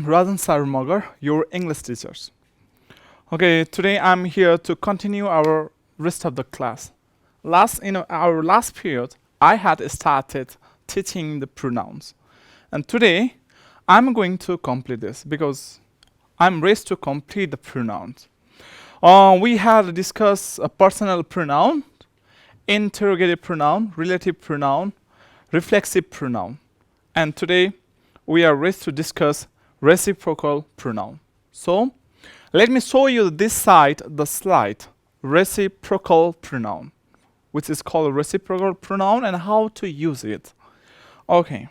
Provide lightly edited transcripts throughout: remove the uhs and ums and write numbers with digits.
I'm Rajan Sarmagar, your English teachers. Okay, today I'm here to continue our rest of the class. Our last period, I had started teaching the pronouns, and today I'm going to complete this because I'm raised to complete the pronouns. We had discussed a personal pronoun, interrogative pronoun, relative pronoun, reflexive pronoun, and today we are raised to discuss reciprocal pronoun. So let me show you the slide, reciprocal pronoun, which is called reciprocal pronoun, and how to use it. Okay.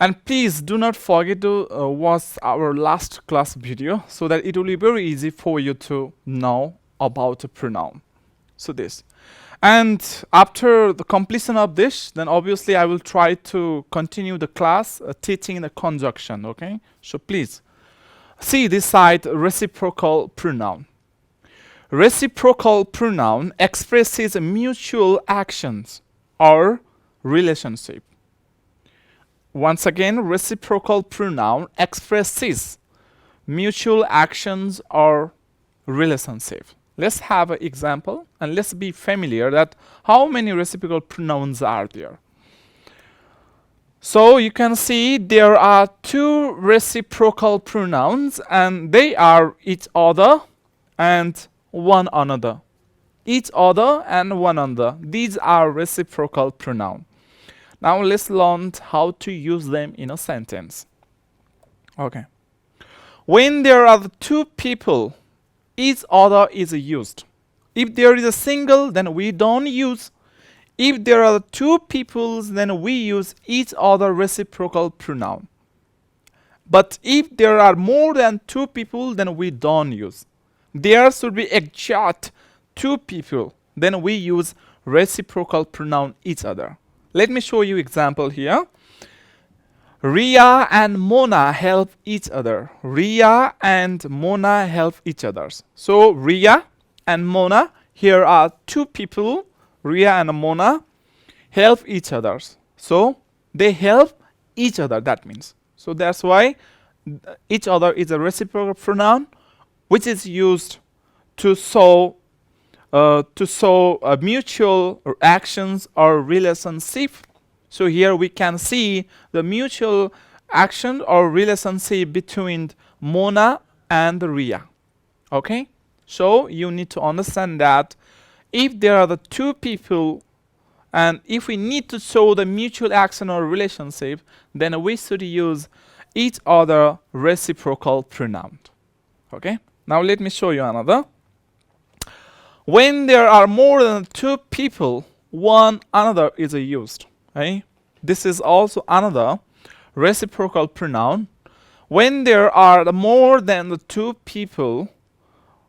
And please do not forget to watch our last class video so that it will be very easy for you to know about a pronoun. So this. And after the completion of this, then obviously I will try to continue the class teaching the conjunction, okay? So please see this side, reciprocal pronoun. Reciprocal pronoun expresses mutual actions or relationship. Once again, reciprocal pronoun expresses mutual actions or relationship. Let's have an example and let's be familiar that how many reciprocal pronouns are there. So you can see there are two reciprocal pronouns and they are each other and one another. Each other and one another. These are reciprocal pronouns. Now let's learn how to use them in a sentence. Okay. When there are two people, each other is used. If there is a single, then we don't use. If there are two peoples, then we use each other reciprocal pronoun. But if there are more than two people, then we don't use. There should be exact two people, then we use reciprocal pronoun each other. Let me show you example here. Ria and Mona help each other. Ria and Mona help each other. So Ria and Mona, here are two people. Ria and Mona help each other. So they help each other, that means. So that's why each other is a reciprocal pronoun which is used to show mutual actions or relationship. So here we can see the mutual action or relationship between Mona and Ria. Okay? So you need to understand that if there are the two people and if we need to show the mutual action or relationship, then we should use each other reciprocal pronoun. Okay? Now let me show you another. When there are more than two people, one another is used. Okay? This is also another reciprocal pronoun. When there are more than the two people,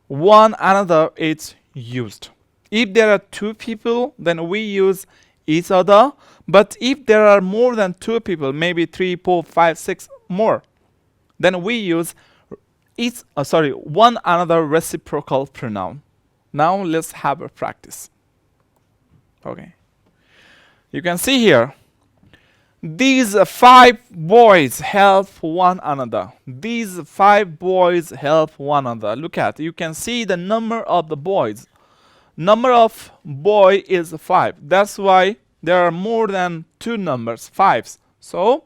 one another is used. If there are two people, then we use each other. But if there are more than two people, maybe 3, 4, 5, 6 more, then we use one another reciprocal pronoun. Now let's have a practice. Okay. You can see here, these 5 boys help one another. These 5 boys help one another. Look at, you can see the number of the boys. Number of boy is 5. That's why there are more than 2 numbers, 5s. So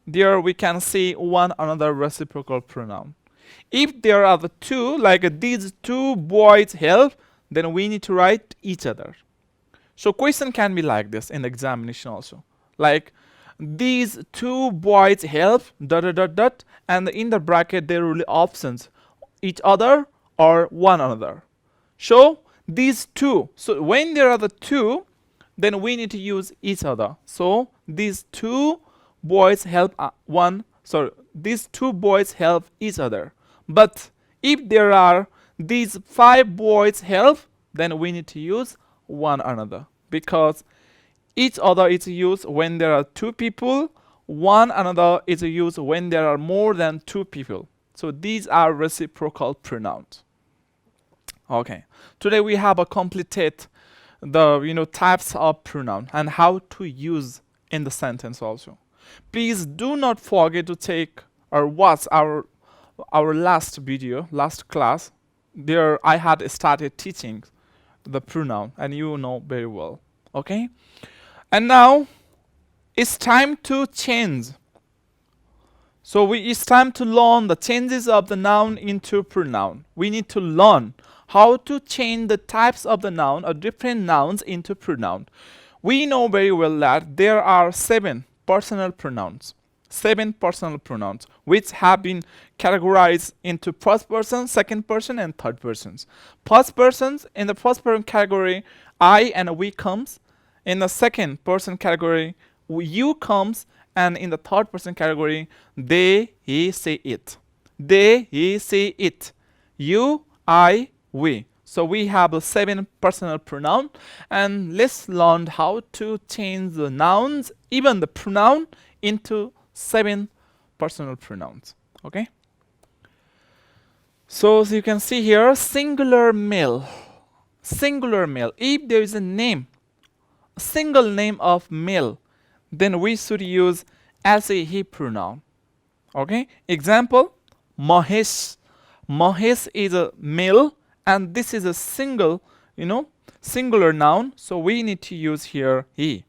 there we can see one another reciprocal pronoun. If there are the 2, like these 2 boys help, then we need to write each other. So question can be like this in the examination also. Like these 2 boys help ... and in the bracket there will be options, each other or one another. So these 2. So when there are the 2, then we need to use each other. So these 2 boys help these 2 boys help each other. But if there are these 5 boys help, then we need to use one another, because each other is used when there are 2 people, one another is used when there are more than 2 people. So these are reciprocal pronouns. Okay. Today we have completed the types of pronoun and how to use in the sentence also. Please do not forget to take or watch our last video, last class, there I had started teaching the pronoun, and you know very well. Okay? And now it's time to change. So it's time to learn the changes of the noun into pronoun. We need to learn how to change the types of the noun or different nouns into pronoun. We know very well that there are 7 personal pronouns. 7 personal pronouns which have been categorized into first person, second person, and third persons. First persons, in the first person category, I and we comes. In the second person category, you comes, and in the third person category, they, he, say, it. They, he, say, it. You, I, we. So we have a 7 personal pronoun, and let's learn how to change the nouns, even the pronoun, into 7 personal pronouns. Okay? So as you can see here, singular male. Singular male. If there is a name, a single name of male, then we should use as a he pronoun. Okay? Example, Mahesh. Mahesh is a male, and this is a single, singular noun, so we need to use here he.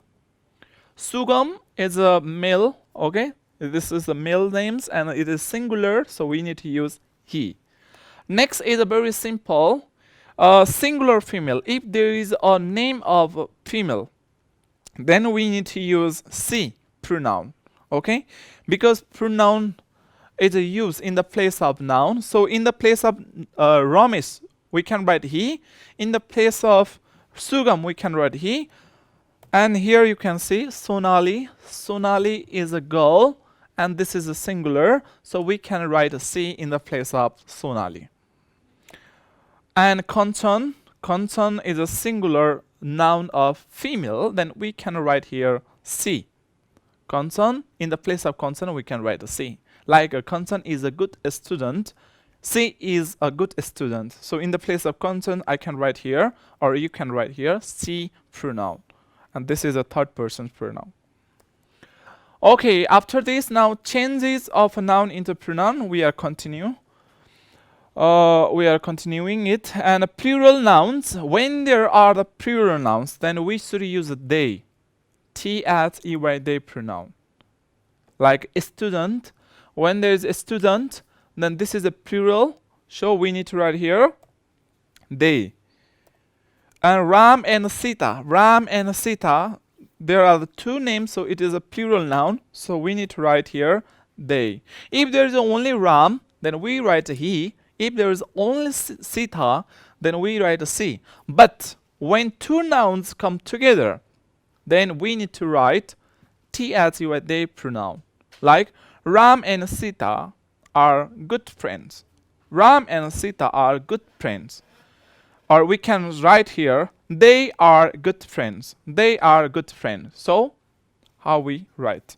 Sugam is a male, okay? This is the male names, and it is singular, so we need to use he. Next is a very simple singular female. If there is a name of female, then we need to use she pronoun, okay? Because pronoun is a use in the place of noun. So in the place of Ramesh, we can write he. In the place of Sugam, we can write he. And here you can see Sonali. Sonali is a girl, and this is a singular, so we can write a she in the place of Sonali. And Kanchan. Kanchan is a singular noun of female, then we can write here she. Kanchan, in the place of Kanchan, we can write a she. Like Kanchan is a good student, she is a good student. So in the place of Kanchan, I can write here, or you can write here, she pronoun. And this is a third person pronoun. Okay, after this, now changes of a noun into pronoun, we are continuing it. And plural nouns, when there are the plural nouns, then we should use they. T-S-E-Y, they pronoun. Like a student, when there is a student, then this is a plural, so we need to write here they. And Ram and Sita. Ram and Sita, there are the 2 names, so it is a plural noun, so we need to write here they. If there is only Ram, then we write he. If there is only Sita, then we write a she. But when 2 nouns come together, then we need to write T-S-E-Y, they pronoun. Like Ram and Sita are good friends. Ram and Sita are good friends. Or we can write here, they are good friends. They are good friends. So, how we write?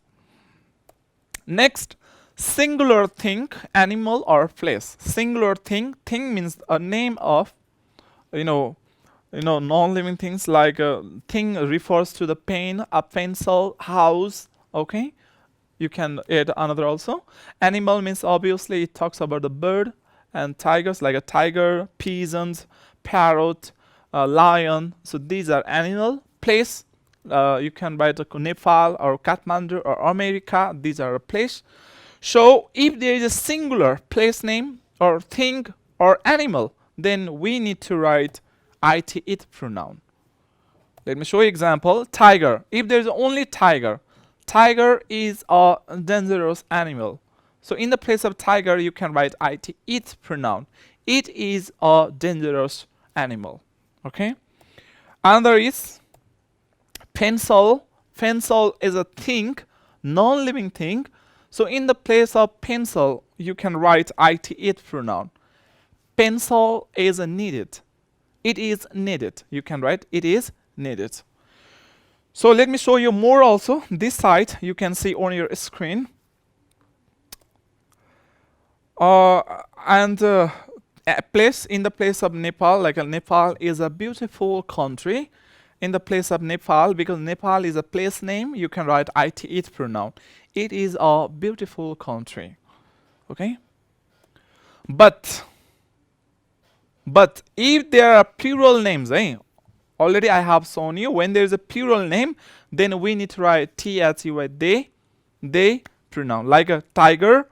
Next, singular thing, animal or place. Singular thing. Thing means a name of, non-living things. Like thing refers to the pen, a pencil, house. Okay, you can add another also. Animal means obviously it talks about the bird, and tigers like a tiger, pigeons, parrot, lion. So these are animal. Place, you can write Nepal or Kathmandu or America. These are a place. So if there is a singular place name or thing or animal, then we need to write it pronoun. Let me show you example. Tiger. If there is only tiger, tiger is a dangerous animal. So in the place of tiger, you can write it pronoun. It is a dangerous animal. Okay. Another is pencil. Pencil is a thing, non-living thing. So in the place of pencil, you can write it pronoun. Pencil is needed. It is needed. You can write it is needed. So let me show you more also. This side you can see on your screen. A place, in the place of Nepal, like Nepal is a beautiful country. In the place of Nepal, because Nepal is a place name, you can write it pronoun. It is a beautiful country. Okay. But if there are plural names, already I have shown you when there is a plural name, then we need to write THEY, they pronoun. Like a tiger,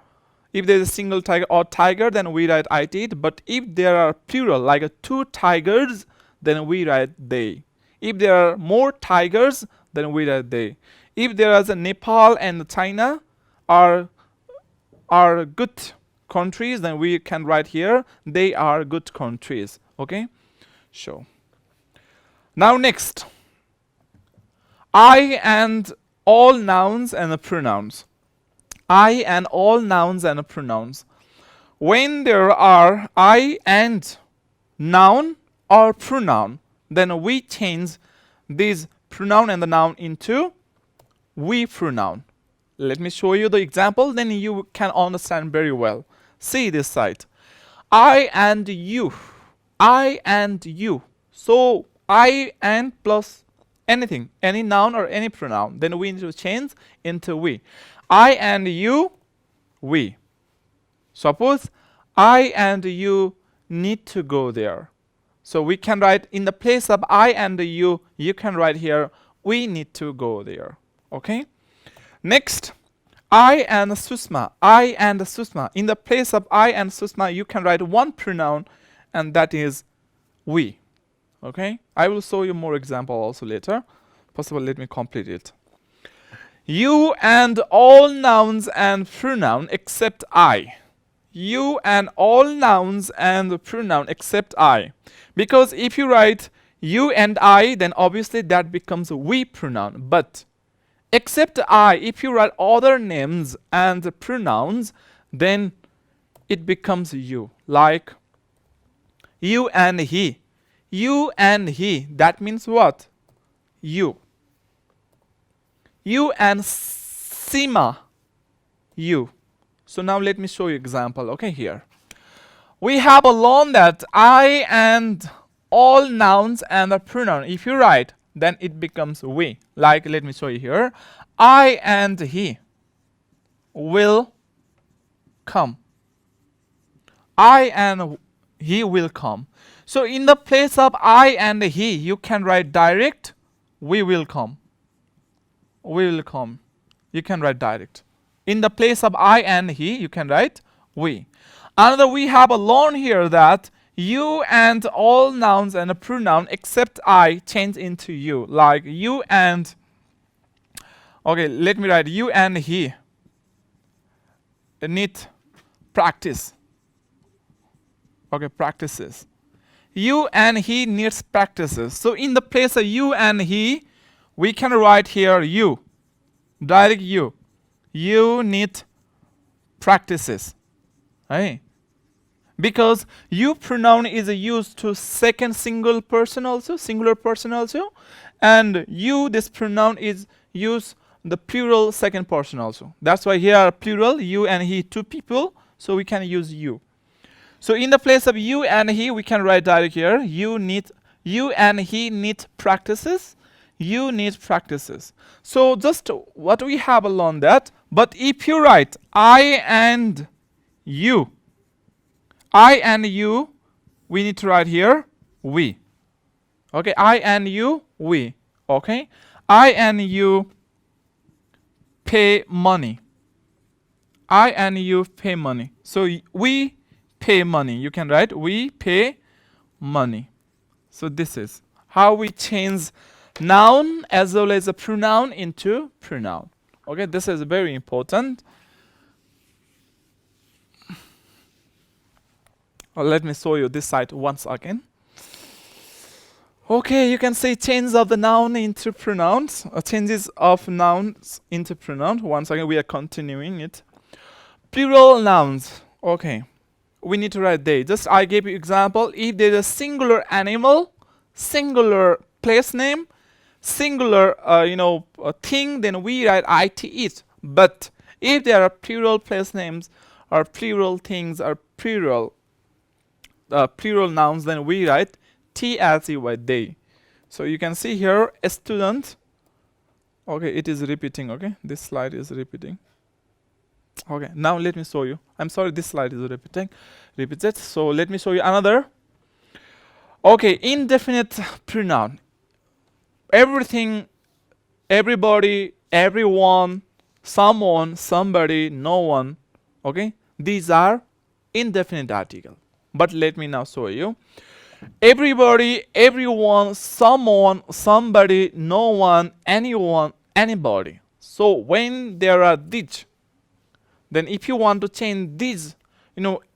if there is a single tiger or tiger, then we write it. But if there are plural, like two tigers, then we write they. If there are more tigers, then we write they. If there is a Nepal and China are good countries, then we can write here they are good countries. Okay, so now next, I and all nouns and pronouns. I and all nouns and pronouns. When there are I and noun or pronoun, then we change this pronoun and the noun into we pronoun. Let me show you the example, then you can understand very well. See this side. I and you. I and you. So I and plus anything, any noun or any pronoun, then we need to change into we. I and you, we. Suppose I and you need to go there. So we can write in the place of I and you can write here we need to go there. Okay? Next, I and Susma. I and Susma. In the place of I and Susma, you can write one pronoun, and that is we. Okay? I will show you more example also later. First of all, let me complete it. You and all nouns and pronoun except I. You and all nouns and pronoun except I. Because if you write you and I, then obviously that becomes a we pronoun. But except I, if you write other names and pronouns, then it becomes you. Like you and he. You and he. That means what? You. You and Sima. You. So now let me show you example. Okay, here. We have learned that I and all nouns and a pronoun. If you write, then it becomes we. Like, let me show you here. I and he will come. I and he will come. So in the place of I and he, you can write direct, we will come. We will come. You can write direct. In the place of I and he, you can write we. Another, we have learned here that you and all nouns and a pronoun except I change into you. Like you and, okay, let me write you and he need practice. Okay, practices. You and he needs practices. So in the place of you and he, we can write here you. Direct you. You need practices. Right? Because you pronoun is used to second singular person also, and you, this pronoun is used the plural second person also. That's why here are plural, you and he, two people, so we can use you. So in the place of you and he, we can write direct here, you and he need practices. You need practices. So just what we have learned that, but if you write I and you, we need to write here we. Okay, I and you, we. Okay, I and you pay money. I and you pay money. So we pay money. You can write we pay money. So this is how we change noun as well as a pronoun into pronoun. Okay, this is very important. Let me show you this side once again. Okay, you can see change of the noun into pronouns, changes of nouns into pronouns. Once again, we are continuing it. Plural nouns. Okay, we need to write they. Just I gave you example. If there is a singular animal, singular place name, singular thing, then we write it. But if there are plural place names or plural things or plural nouns, then we write they. So you can see here a student. Okay, it is repeating. Okay, this slide is repeating. Okay, now let me show you. I'm sorry, this slide is repeated. So let me show you another. Okay, indefinite pronoun. Everything, everybody, everyone, someone, somebody, no one. Okay, these are indefinite article. But let me now show you. Everybody, everyone, someone, somebody, no one, anyone, anybody. So when there are these, then if you want to change these,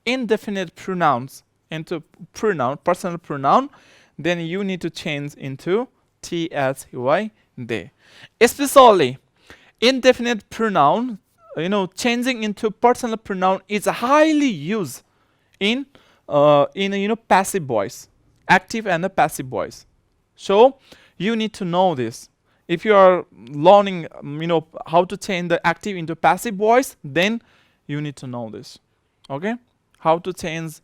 indefinite pronouns into pronoun, personal pronoun, then you need to change into TSY, they. Especially indefinite pronoun, changing into personal pronoun is highly used in passive voice, active and a passive voice. So you need to know this. If you are learning, how to change the active into passive voice, then you need to know this. Okay, how to change.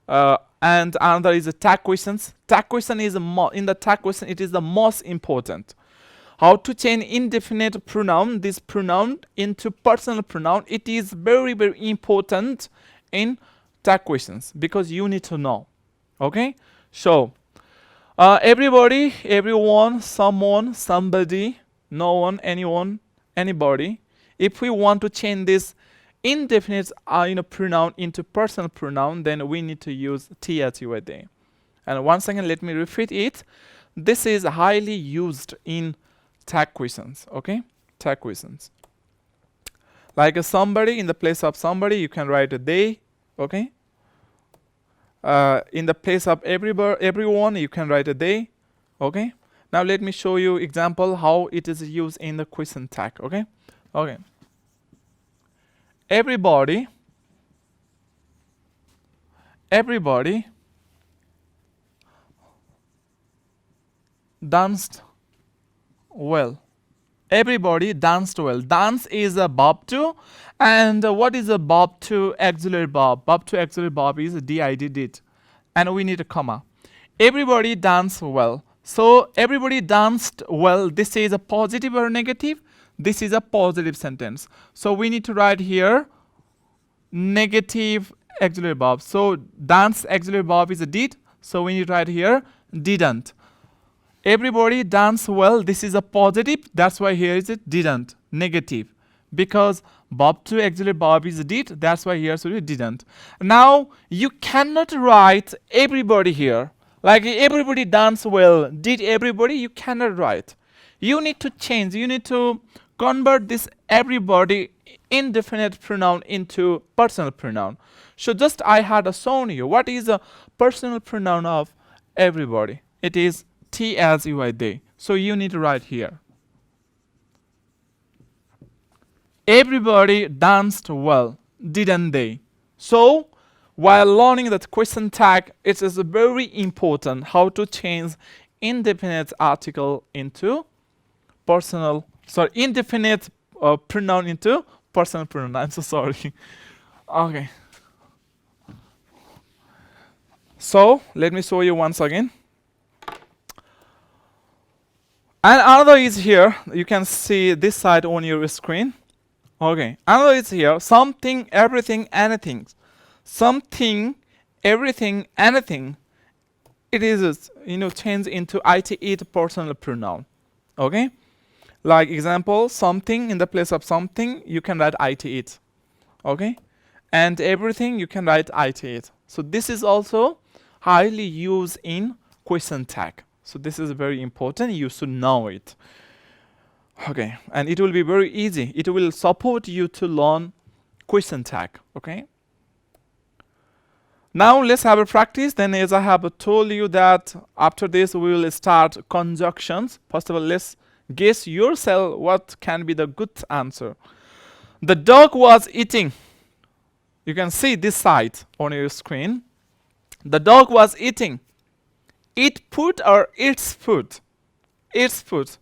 And another is the tag questions. Tag question is in the tag question it is the most important. How to change indefinite pronoun, this pronoun, into personal pronoun. It is very, very important in tag questions because you need to know. Okay, so everybody, everyone, someone, somebody, no one, anyone, anybody. If we want to change this indefinite pronoun into personal pronoun, then we need to use TSUAD. And once again, let me repeat it. This is highly used in tag questions. Okay, tag questions. Like a somebody, in the place of somebody, you can write a they. Okay. In the place of everyone, you can write a they. Okay. Now let me show you example how it is used in the question tag. Okay. Okay. Everybody danced well. Everybody danced well. Dance is a verb to, and what is a verb to auxiliary verb? Verb to auxiliary verb is did, did, and we need a comma. Everybody danced well. So everybody danced well. This is a positive or negative? This is a positive sentence. So we need to write here negative auxiliary verb. So dance auxiliary verb is a did. So we need to write here didn't. Everybody danced well. This is a positive. That's why here is it didn't. Negative. Because verb to auxiliary verb is did. That's why here should be didn't. Now you cannot write everybody here. Like everybody danced well. Did everybody? You cannot write. You need to change. You need to convert this everybody indefinite pronoun into personal pronoun. So just I had shown you what is a personal pronoun of everybody. It is TSUI they. So you need to write here. Everybody danced well, didn't they? So while learning that question tag, it is very important how to change indefinite article into indefinite pronoun into personal pronoun. I'm so sorry. Okay. So let me show you once again. And another is here. You can see this side on your screen. Okay. Another is here. Something, everything, anything. Something, everything, anything. It is changed into it personal pronoun. Okay. Like example, something in the place of something, you can write it. Okay. And everything, you can write it. So this is also highly used in question tag. So this is very important. You should know it. Okay. And it will be very easy. It will support you to learn question tag. Okay. Now let's have a practice. Then as I have told you that after this we will start conjunctions. First of all, let's guess yourself what can be the good answer. The dog was eating. You can see this side on your screen. The dog was eating. Eat food or its food? Its food.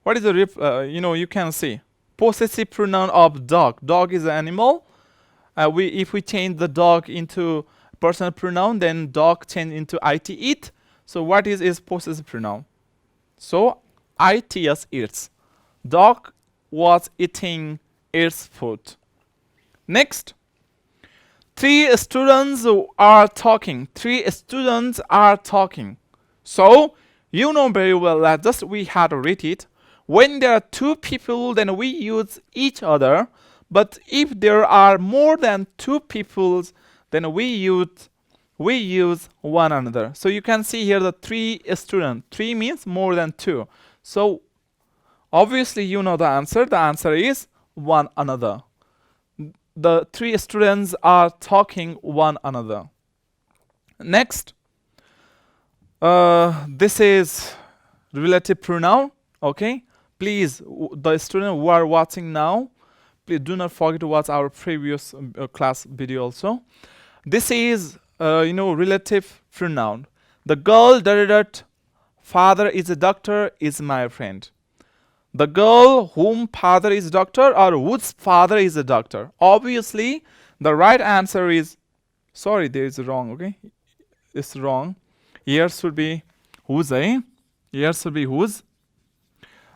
What is the you can see possessive pronoun of dog. Dog is an animal. If we change the dog into personal pronoun, then dog change into it. So what is possessive pronoun? So its eats. Dog was eating its food. Next, three students are talking. Three students are talking. So you know very well that just we had to read it. When there are two people, then we use each other. But if there are more than two people, then we use one another. So you can see here the three students. Three means more than two. So obviously you know the answer. The answer is one another. The three students are talking one another. Next, this is relative pronoun. Okay, please, the student who are watching now, please do not forget to watch our previous class video also. This is relative pronoun. The girl that father is a doctor is my friend. The girl whom father is doctor or whose father is a doctor. Obviously, the right answer is, sorry, there is wrong, okay? It's wrong. Here should be whose, eh? Here should be whose.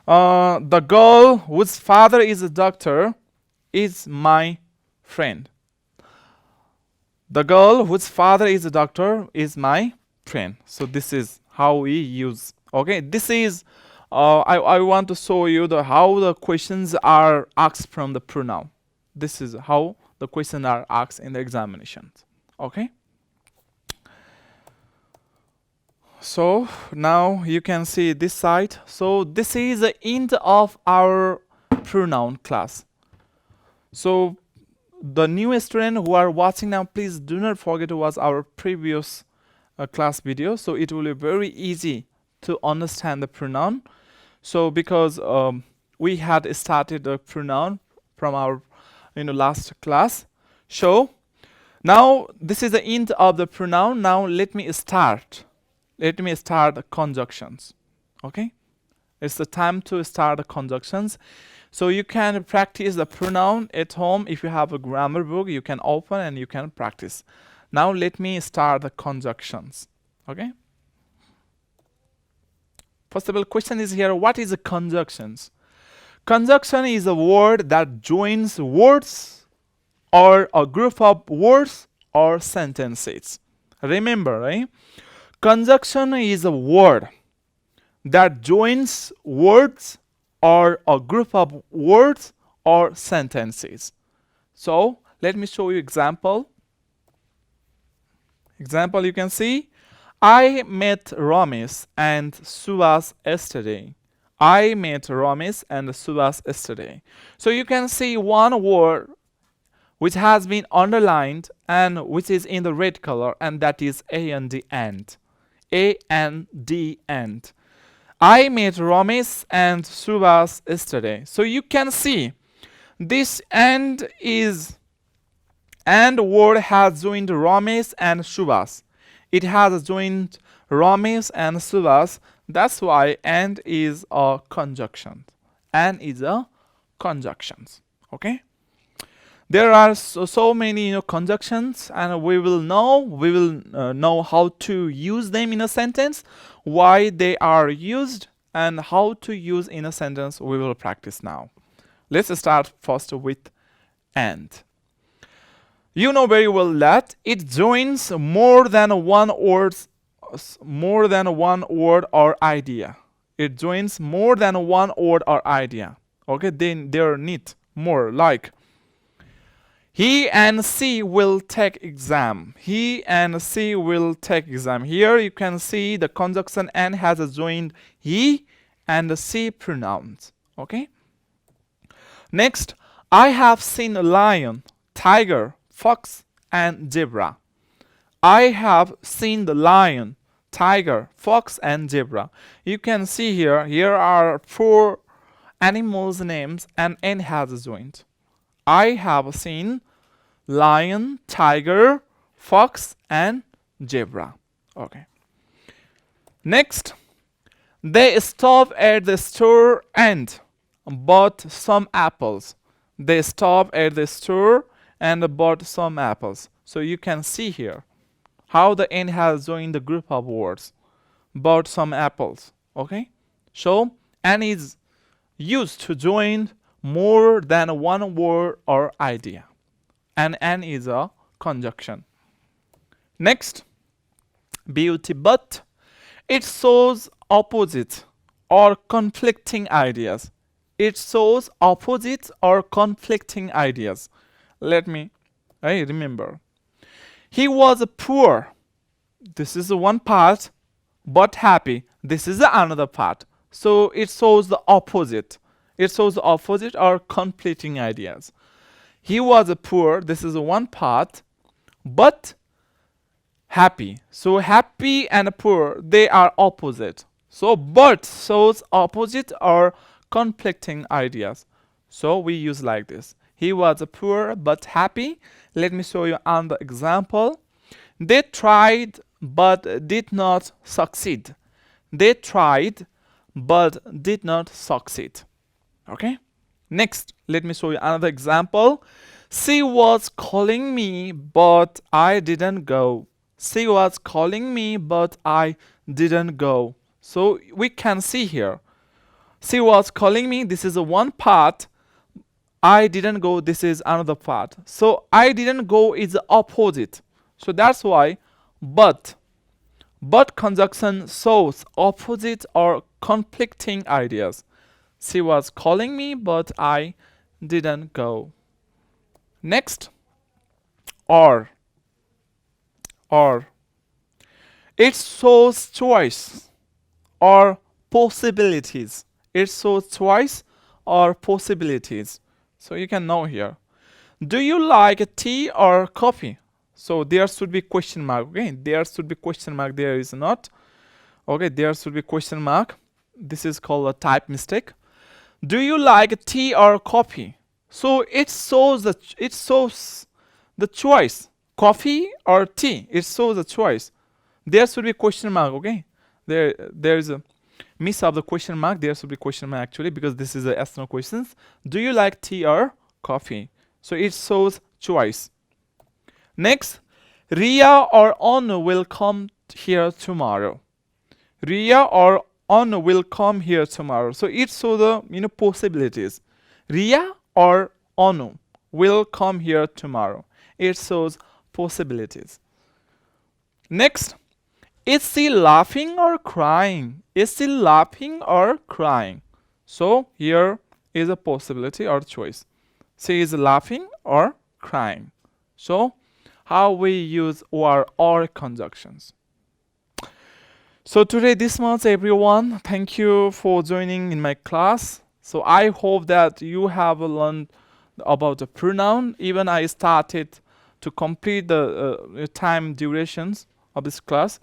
The girl whose father is a doctor is my friend. The girl whose father is a doctor is my friend. So this is how we use. Okay, this is I want to show you how the questions are asked from the pronoun. This is how the questions are asked in the examinations. Okay. So now you can see this side. So this is the end of our pronoun class. So the new students who are watching now, please do not forget to watch our previous class video. So it will be very easy to understand the pronoun. So because we had started the pronoun from our last class. So now this is the end of the pronoun. Now let me start the conjunctions. Okay, it's the time to start the conjunctions. So you can practice the pronoun at home. If you have a grammar book, you can open and you can practice. Now let me start the conjunctions. Okay. First of all, question is here, what is a conjunctions? Conjunction is a word that joins words or a group of words or sentences. Remember, right? Conjunction is a word that joins words or a group of words or sentences. So let me show you example. Example, you can see, I met Ramesh and Subhas yesterday. I met Ramesh and Subhas yesterday. So you can see one word which has been underlined and which is in the red color, and that is and. And. I met Ramesh and Subhas yesterday. So you can see this and word has joined Ramesh and Subhas. It has joined Ramesh and Subhas. That's why and is a conjunction. And is a conjunctions. Okay. There are so many conjunctions, and we will know how to use them in a sentence, why they are used, and how to use in a sentence. We will practice now. Let's start first with and. You know very well that it joins more than one word or idea. It joins more than one word or idea. Okay, then there need more, like he and she will take exam. He and she will take exam. Here you can see the conjunction and has joined he and she pronouns. Okay. Next, I have seen a lion, tiger, fox, and zebra. I have seen the lion, tiger, fox, and zebra. You can see here are 4 animals' names and n has joined. I have seen lion, tiger, fox, and zebra. Okay. Next, they stopped at the store and bought some apples. They stopped at the store and bought some apples. So you can see here how the n has joined the group of words. Bought some apples. Okay. So n is used to join more than one word or idea. and an is a conjunction. Next, beauty, but it shows opposite or conflicting ideas. It shows opposite or conflicting ideas. Let me remember. He was poor. This is one part, but happy. This is another part. So it shows the opposite. It shows the opposite or conflicting ideas. He was poor. This is one part, but happy. So happy and poor, they are opposite. So but shows opposite or conflicting ideas. So we use like this. He was poor but happy. Let me show you another example. They tried but did not succeed. They tried but did not succeed. Okay? Next, let me show you another example. She was calling me but I didn't go. She was calling me but I didn't go. So we can see here. She was calling me, this is a one part. I didn't go, this is another part. So I didn't go is the opposite. So that's why but conjunction shows opposite or conflicting ideas. She was calling me but I didn't go. Next, or it shows choice or possibilities. It shows choice or possibilities. So you can know here. Do you like a tea or coffee? So there should be question mark. Okay, there should be question mark. There is not. Okay, there should be question mark. This is called a type mistake. Do you like tea or coffee? So it shows the choice. Coffee or tea. It shows the choice. There should be question mark. Okay, there is a miss of the question mark. There should be question mark actually because this is a yes no questions. Do you like tea or coffee? So it shows choice. Next, Ria or Anu will come here tomorrow. Ria or Anu will come here tomorrow. So it shows the possibilities. Ria or Anu will come here tomorrow. It shows possibilities. Next, is she laughing or crying? Is she laughing or crying? So here is a possibility or choice. She is laughing or crying. So how we use or conjunctions. So today this much everyone. Thank you for joining in my class. So I hope that you have learned about the pronoun. Even I started to complete the time durations of this class.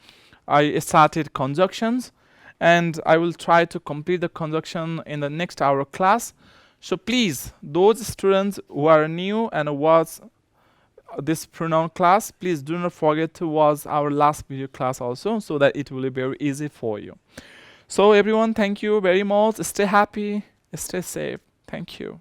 I started conjunctions and I will try to complete the conjunction in the next hour class. So please, those students who are new and watch this pronoun class, please do not forget to watch our last video class also so that it will be very easy for you. So everyone, thank you very much. Stay happy, stay safe. Thank you.